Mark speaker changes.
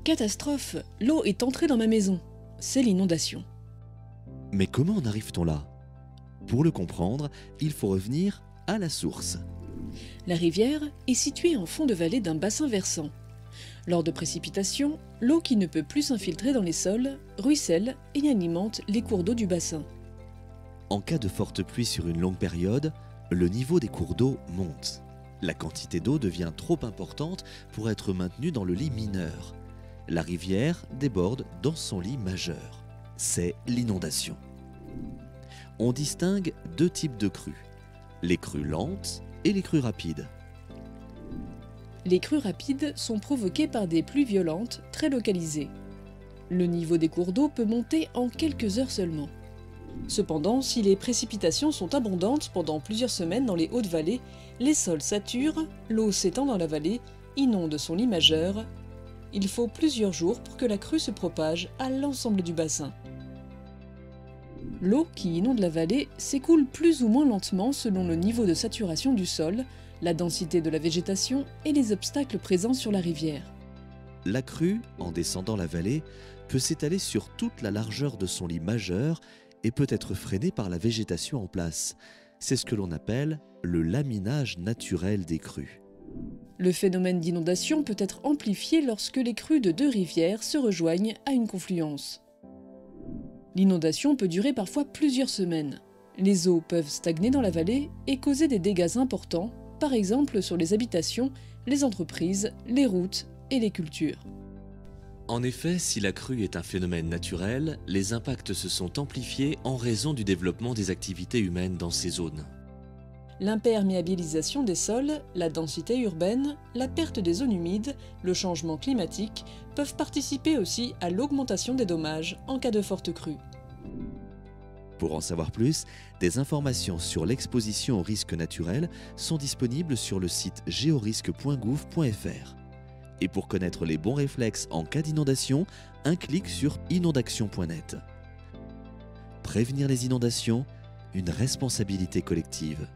Speaker 1: Catastrophe! L'eau est entrée dans ma maison. C'est l'inondation.
Speaker 2: Mais comment en arrive-t-on là? Pour le comprendre, il faut revenir à la source.
Speaker 1: La rivière est située en fond de vallée d'un bassin versant. Lors de précipitations, l'eau qui ne peut plus s'infiltrer dans les sols ruisselle et alimente les cours d'eau du bassin.
Speaker 2: En cas de forte pluie sur une longue période, le niveau des cours d'eau monte. La quantité d'eau devient trop importante pour être maintenue dans le lit mineur. La rivière déborde dans son lit majeur. C'est l'inondation. On distingue deux types de crues, les crues lentes et les crues rapides.
Speaker 1: Les crues rapides sont provoquées par des pluies violentes très localisées. Le niveau des cours d'eau peut monter en quelques heures seulement. Cependant, si les précipitations sont abondantes pendant plusieurs semaines dans les hautes vallées, les sols saturent, l'eau s'étend dans la vallée, inonde son lit majeur. Il faut plusieurs jours pour que la crue se propage à l'ensemble du bassin. L'eau qui inonde la vallée s'écoule plus ou moins lentement selon le niveau de saturation du sol, la densité de la végétation et les obstacles présents sur la rivière.
Speaker 2: La crue, en descendant la vallée, peut s'étaler sur toute la largeur de son lit majeur et peut être freinée par la végétation en place. C'est ce que l'on appelle le laminage naturel des crues.
Speaker 1: Le phénomène d'inondation peut être amplifié lorsque les crues de deux rivières se rejoignent à une confluence. L'inondation peut durer parfois plusieurs semaines. Les eaux peuvent stagner dans la vallée et causer des dégâts importants, par exemple sur les habitations, les entreprises, les routes et les cultures.
Speaker 2: En effet, si la crue est un phénomène naturel, les impacts se sont amplifiés en raison du développement des activités humaines dans ces zones.
Speaker 1: L'imperméabilisation des sols, la densité urbaine, la perte des zones humides, le changement climatique peuvent participer aussi à l'augmentation des dommages en cas de forte crue.
Speaker 2: Pour en savoir plus, des informations sur l'exposition aux risques naturels sont disponibles sur le site georisque.gouv.fr. Et pour connaître les bons réflexes en cas d'inondation, un clic sur inondation.net. Prévenir les inondations, une responsabilité collective.